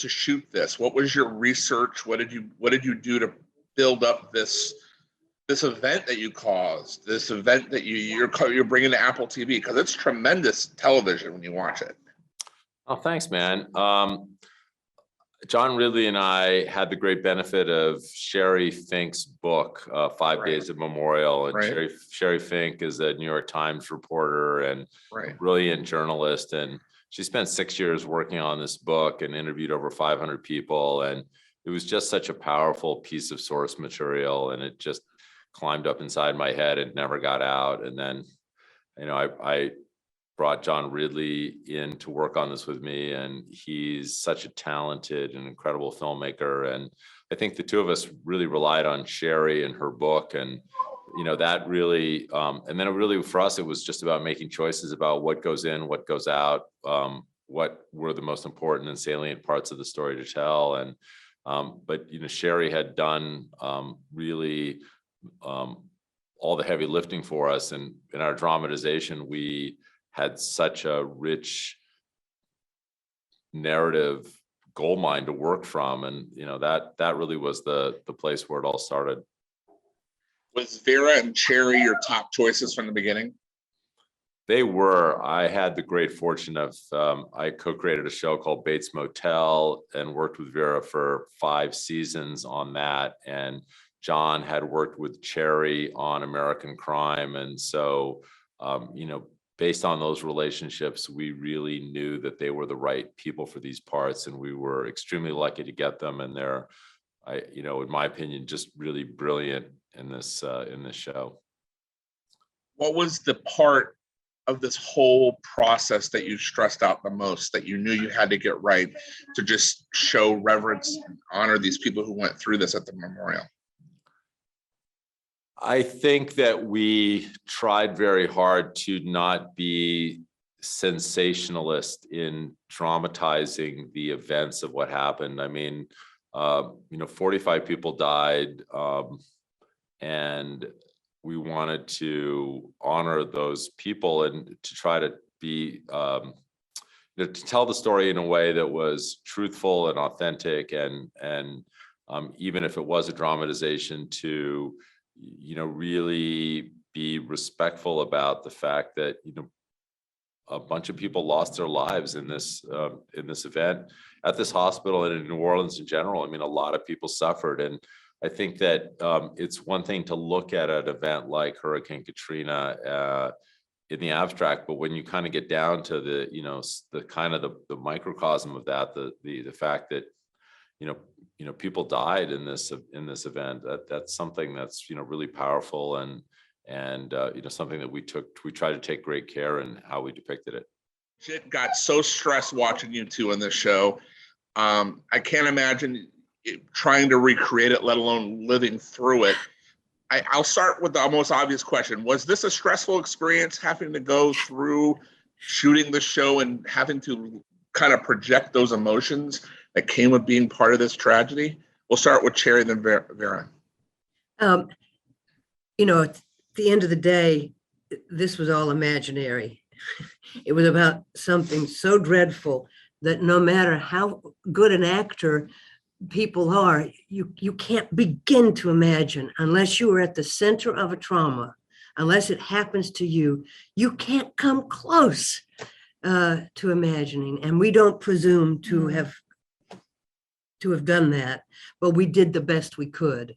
to shoot this? What was your research? What did you do to build up this event that you caused, this event that you're bringing to Apple TV? Because it's tremendous television when you watch it. Oh, thanks, man. John Ridley and I had the great benefit of Sherri Fink's book, 5 Days of Memorial. And Sherri Fink is a New York Times reporter and a brilliant journalist. And she spent 6 years working on this book and interviewed over 500 people. And it was just such a powerful piece of source material. And it just climbed up inside my head and never got out. And then, I brought John Ridley in to work on this with me, and he's such a talented and incredible filmmaker. And I think the two of us really relied on Sherri and her book, and that really, and then it really, for us, it was just about making choices about what goes in, what goes out, what were the most important and salient parts of the story to tell. And but Sherri had done really all the heavy lifting for us, and in our dramatization, we had such a rich narrative goldmine to work from. And, that really was the place where it all started. Was Vera and Sherri your top choices from the beginning? They were. I had the great fortune of, I co-created a show called Bates Motel and worked with Vera for 5 seasons on that. And John had worked with Sherri on American Crime. And so, based on those relationships, we really knew that they were the right people for these parts, and we were extremely lucky to get them. And they're, in my opinion, just really brilliant in this show. What was the part of this whole process that you stressed out the most, that you knew you had to get right to just show reverence and honor these people who went through this at the memorial? I think that we tried very hard to not be sensationalist in dramatizing the events of what happened. I mean, 45 people died, and we wanted to honor those people and to try to be, to tell the story in a way that was truthful and authentic, and even if it was a dramatization, to really be respectful about the fact that, a bunch of people lost their lives in this event at this hospital and in New Orleans in general. I mean, a lot of people suffered. And I think that it's one thing to look at an event like Hurricane Katrina in the abstract, but when you kind of get down to the kind of the microcosm of that, the fact that, people died in this event, that's something that's, really powerful, and something that we tried to take great care in how we depicted it. Shit got so stressed watching you two on this show. I can't imagine trying to recreate it, let alone living through it. I'll start with the most obvious question. Was this a stressful experience, having to go through shooting the show and having to kind of project those emotions that came with being part of this tragedy? We'll start with Sherri, then Vera. At the end of the day, this was all imaginary. It was about something so dreadful that no matter how good an actor people are, you can't begin to imagine, unless you are at the center of a trauma, unless it happens to you, you can't come close to imagining. And we don't presume to have done that, but we did the best we could.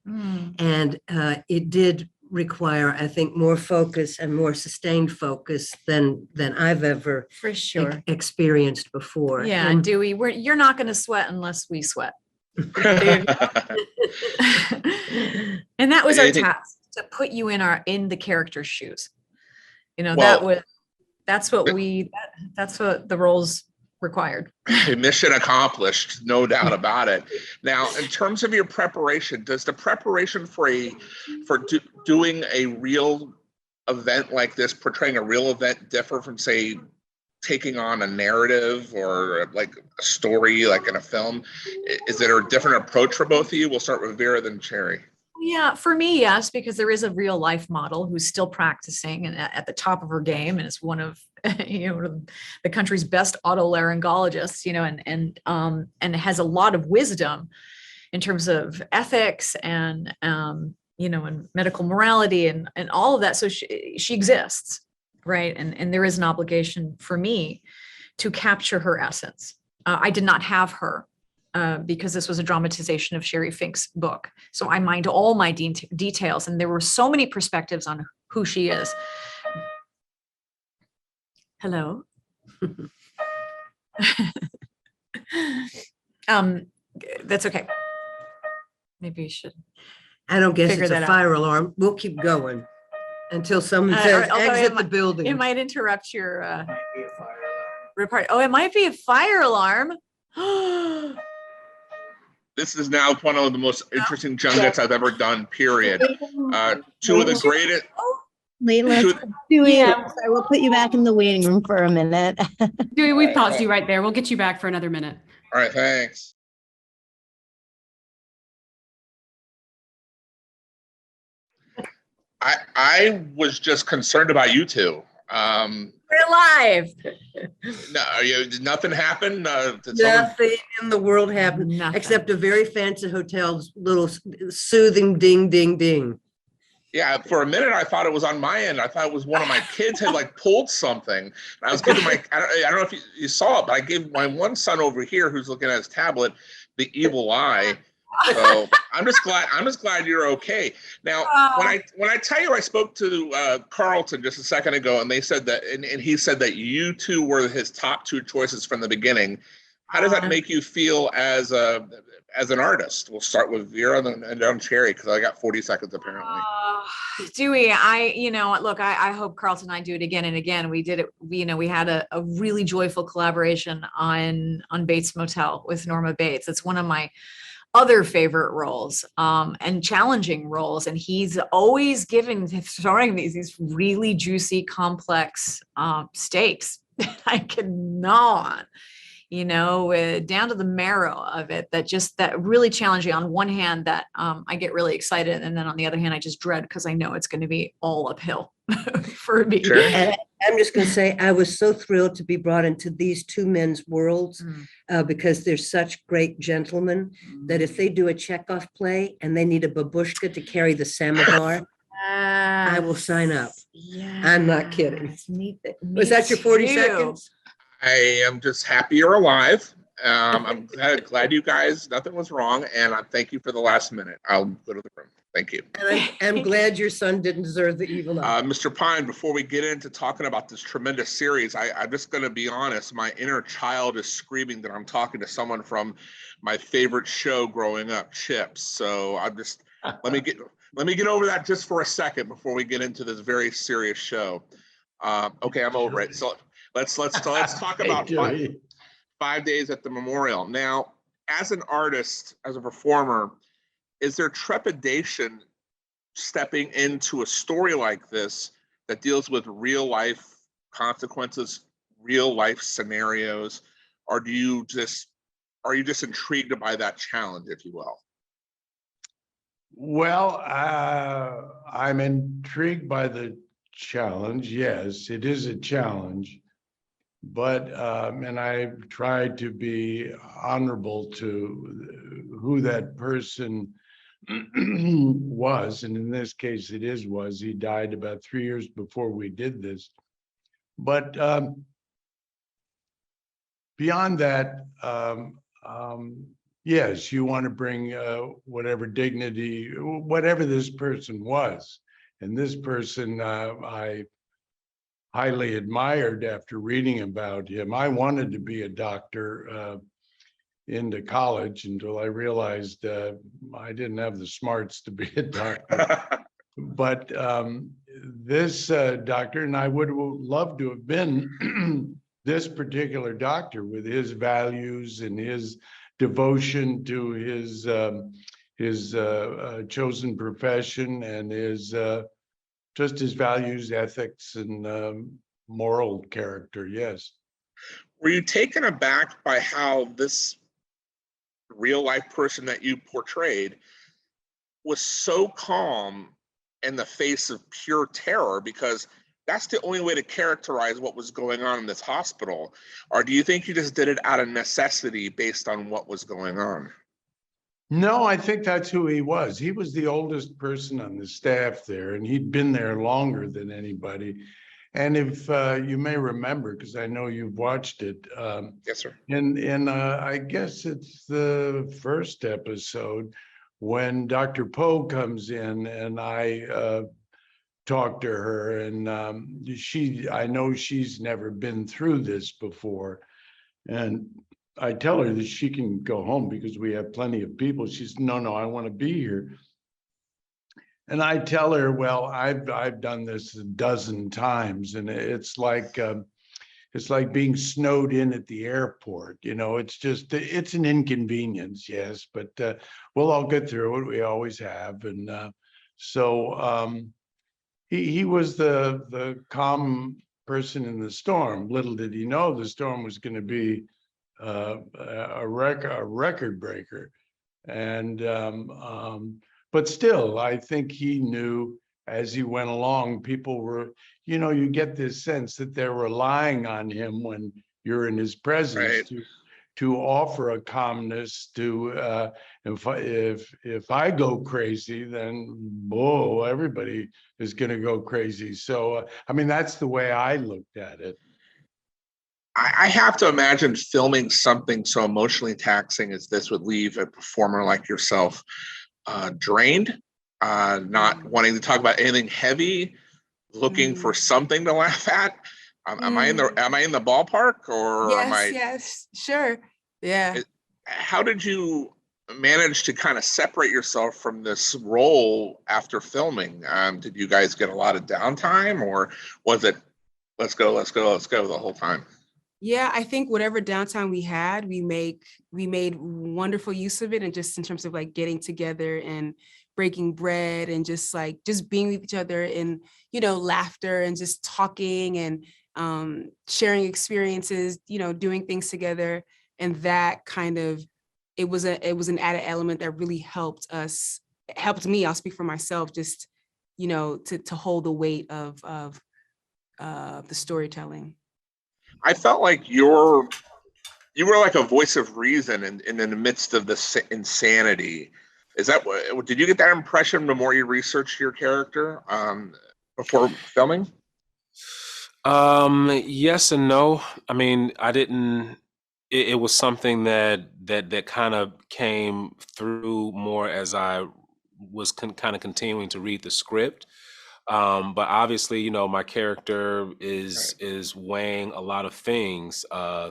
And it did require, I think, more focus and more sustained focus than I've ever for sure experienced before. Yeah, and Dewey, you're not going to sweat unless we sweat. And that was our task, to put you in the character's shoes. That's what the roles required. Mission accomplished, no doubt about it. Now, in terms of your preparation, does the preparation for doing a real event like this, portraying a real event, differ from, say, taking on a narrative or like a story, like in a film? Is there a different approach for both of you? We'll start with Vera, then Sherri. Yeah, for me, yes, because there is a real life model who's still practicing and at the top of her game, and is one of the country's best otolaryngologist, and has a lot of wisdom in terms of ethics and and medical morality and all of that. So she exists, right? And there is an obligation for me to capture her essence. I did not have her because this was a dramatization of Sherri Fink's book. So I mined all my details, and there were so many perspectives on who she is. Hello. That's okay. Maybe you should. I don't guess figure it's a that fire alarm. We'll keep going until someone says exit the building. It might interrupt your report. Oh, it might be a fire alarm. This is now one of the most interesting junkets I've ever done, period. Two of the greatest. Wait, let's do it. Yeah. Sorry, we'll put you back in the waiting room for a minute. Dewey, we paused you right there. We'll get you back for another minute. All right, thanks. I was just concerned about you two. We're live. No, nothing happened. Nothing in the world happened except a very fancy hotel's little soothing ding, ding, ding. Yeah, for a minute I thought it was on my end. I thought it was one of my kids had like pulled something. I was giving I don't know if you saw it, but I gave my one son over here who's looking at his tablet the evil eye. So I'm just glad you're okay. Now, when I tell you I spoke to Carlton just a second ago, and they said that, and he said that you two were his top two choices from the beginning. How does that make you feel as an artist? We'll start with Vera and then Sherri, because I got 40 seconds apparently. Dewey, look, I hope Carlton and I do it again and again. We did it. We had a really joyful collaboration on Bates Motel with Norma Bates. It's one of my other favorite roles and challenging roles, and he's always throwing these really juicy, complex stakes that I cannot, down to the marrow of it, that really challenging. On one hand, that I get really excited, and then on the other hand, I just dread because I know it's going to be all uphill for me. Sure. And I'm just going to say I was so thrilled to be brought into these two men's worlds because they're such great gentlemen that if they do a Chekhov play and they need a babushka to carry the samovar, I will sign up. Yeah, I'm not kidding. Me Was that your 40 too. seconds? I am just happy you're alive. I'm glad you guys, nothing was wrong, and I thank you for the last minute. I'll go to the room. Thank you. And I'm glad your son didn't deserve the evil eye. Mr. Pine, before we get into talking about this tremendous series, I'm just going to be honest. My inner child is screaming that I'm talking to someone from my favorite show growing up, Chips. So I'm just let me get over that just for a second before we get into this very serious show. Okay, I'm over it. So let's talk about 5 days at the memorial. Now, as an artist, as a performer, is there trepidation stepping into a story like this that deals with real life consequences, real life scenarios, or are you just intrigued by that challenge, if you will? Well, I'm intrigued by the challenge. Yes, it is a challenge, but and I've tried to be honorable to who that person was, and in this case it was. He died about 3 years before we did this. But beyond that, yes, you want to bring whatever dignity, whatever this person was. And this person I highly admired after reading about him. I wanted to be a doctor into college until I realized I didn't have the smarts to be a doctor. But this doctor, and I would have loved to have been this particular doctor with his values and his devotion to his chosen profession and his just his values, ethics, and moral character. Yes. Were you taken aback by how this real life person that you portrayed was so calm in the face of pure terror? Because that's the only way to characterize what was going on in this hospital? Or do you think you just did it out of necessity based on what was going on? No, I think that's who he was. He was the oldest person on the staff there, and he'd been there longer than anybody. And if you may remember, because I know you've watched it. Yes, sir. And I guess it's the first episode when Dr. Poe comes in, and I talk to her, and I know she's never been through this before. And I tell her that she can go home because we have plenty of people. She's, no, I want to be here. And I tell her, well, I've done this a dozen times, and it's like being snowed in at the airport. You know, it's an inconvenience, yes, but we'll all get through it. We always have. And so he was the calm person in the storm. Little did he know the storm was going to be a record breaker. And but still, I think he knew as he went along, people were, you get this sense that they're relying on him when you're in his presence, right, to offer a calmness. To if I go crazy, then everybody is going to go crazy. So I mean, that's the way I looked at it. I have to imagine filming something so emotionally taxing as this would leave a performer like yourself drained, not wanting to talk about anything heavy, looking for something to laugh at. Am I in the ballpark, or Yes, sure. Yeah. How did you manage to kind of separate yourself from this role after filming? Did you guys get a lot of downtime, or was it let's go the whole time? Yeah, I think whatever downtime we had, we made wonderful use of it, and just in terms of like getting together and breaking bread and just being with each other and, laughter and just talking and sharing experiences, doing things together. And that kind of, it was an added element that really helped me, I'll speak for myself, just, to hold the weight of the storytelling. I felt like you were like a voice of reason in the midst of this insanity. Is that what? Did you get that impression the more you researched your character before filming? Yes and no. I mean, I didn't. It was something that kind of came through more as I was kind of continuing to read the script. But obviously, my character is weighing a lot of things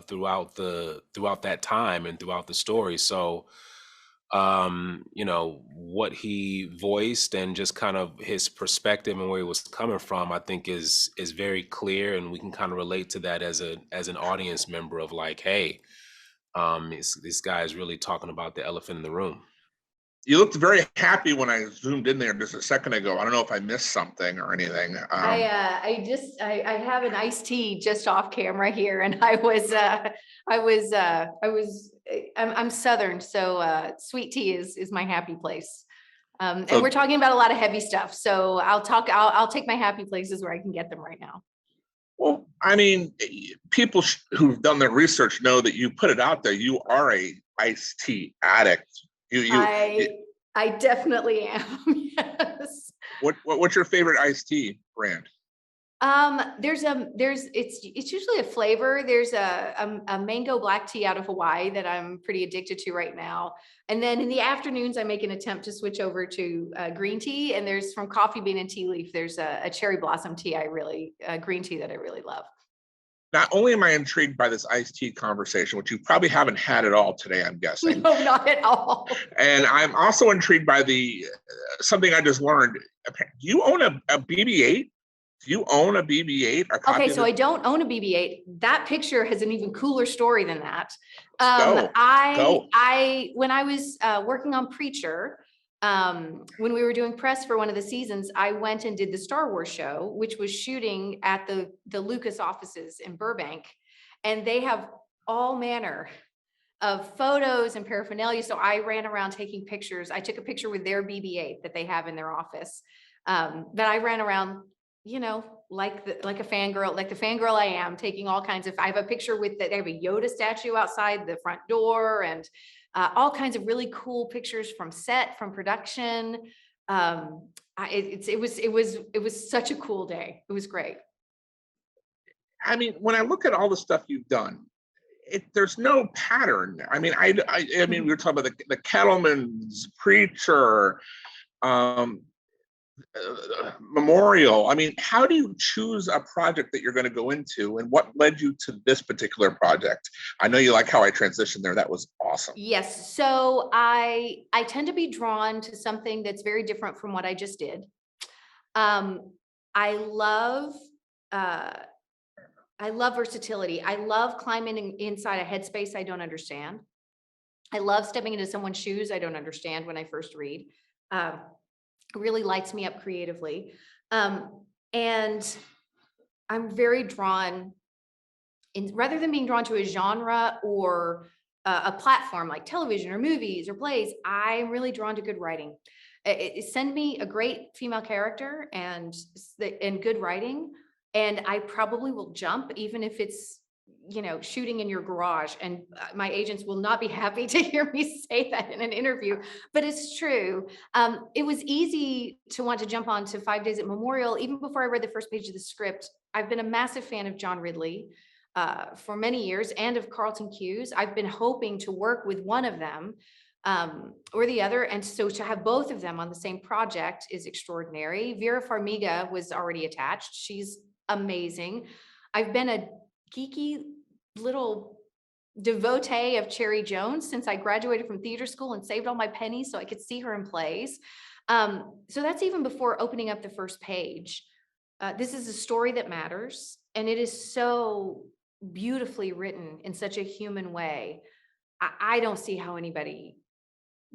throughout that time and throughout the story. So, what he voiced and just kind of his perspective and where he was coming from, I think is very clear, and we can kind of relate to that as an audience member of like, hey, this guy is really talking about the elephant in the room. You looked very happy when I zoomed in there just a second ago. I don't know if I missed something or anything. I have an iced tea just off camera here, and I'm Southern, so sweet tea is my happy place. And we're talking about a lot of heavy stuff, so I'll take my happy places where I can get them right now. Well, I mean, people who've done their research know that you put it out there. You are a iced tea addict. I definitely am. Yes. What's your favorite iced tea brand? It's usually a flavor. There's a mango black tea out of Hawaii that I'm pretty addicted to right now. And then in the afternoons, I make an attempt to switch over to green tea. And there's from Coffee Bean and Tea Leaf, there's a cherry blossom tea green tea that I really love. Not only am I intrigued by this iced tea conversation, which you probably haven't had at all today, I'm guessing. No, not at all. And I'm also intrigued by something I just learned. Do you own a BB-8? Do you own a BB-8? Okay, so I don't own a BB-8. That picture has an even cooler story than that. Go. When I was working on Preacher, when we were doing press for one of the seasons, I went and did the Star Wars show, which was shooting at the Lucas offices in Burbank. And they have all manner of photos and paraphernalia. So I ran around taking pictures. I took a picture with their BB-8 that they have in their office, that I ran around you know, like the fangirl I am, taking all kinds of, I have a picture with they have a Yoda statue outside the front door, and all kinds of really cool pictures from set, from production. It was such a cool day. It was great. I mean, when I look at all the stuff you've done, there's no pattern. I mean, I mean, we were talking about the Kettleman's Preacher, Memorial. I mean, how do you choose a project that you're going to go into, and what led you to this particular project? I know you like how I transitioned there. That was awesome. Yes. So I tend to be drawn to something that's very different from what I just did. I love versatility. I love climbing inside a headspace I don't understand. I love stepping into someone's shoes I don't understand when I first read. It really lights me up creatively. And I'm very drawn, rather than being drawn to a genre or a platform like television or movies or plays, I'm really drawn to good writing. Send me a great female character and good writing, and I probably will jump, even if it's, you know, shooting in your garage. And my agents will not be happy to hear me say that in an interview, but it's true. It was easy to want to jump on to 5 Days at Memorial. Even before I read the first page of the script, I've been a massive fan of John Ridley for many years, and of Carlton Cuse. I've been hoping to work with one of them or the other. And so to have both of them on the same project is extraordinary. Vera Farmiga was already attached. She's amazing. I've been a geeky little devotee of Cherry Jones since I graduated from theater school and saved all my pennies so I could see her in plays. So that's even before opening up the first page. This is a story that matters, and it is so beautifully written in such a human way. I don't see how anybody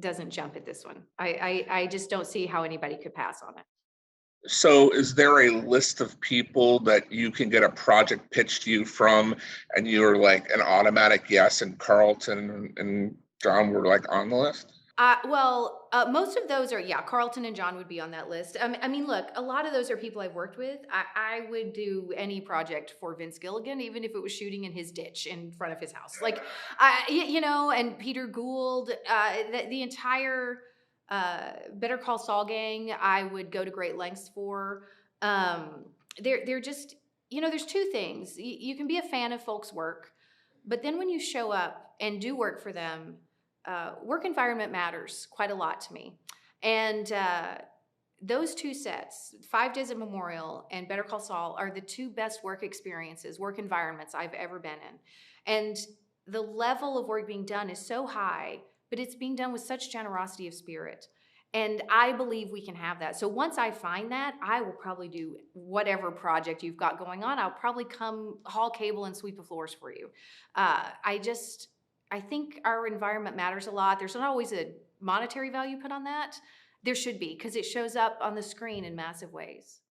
doesn't jump at this one. I just don't see how anybody could pass on it. So is there a list of people that you can get a project pitched to you from, and you're like an automatic yes, and Carlton and John were like on the list? Most of those are, yeah, Carlton and John would be on that list. I mean, look, a lot of those are people I've worked with. I would do any project for Vince Gilligan, even if it was shooting in his ditch in front of his house. Like, you know, and Peter Gould, the entire Better Call Saul gang, I would go to great lengths for. They're just, you know, there's two things. You can be a fan of folks' work, but then when you show up and do work for them, work environment matters quite a lot to me. And those two sets, 5 Days at Memorial and Better Call Saul, are the two best work experiences, work environments I've ever been in. And the level of work being done is so high, but it's being done with such generosity of spirit. And I believe we can have that. So once I find that, I will probably do whatever project you've got going on. I'll probably come haul cable and sweep the floors for you. I think our environment matters a lot. There's not always a monetary value put on that. There should be, because it shows up on the screen in massive ways.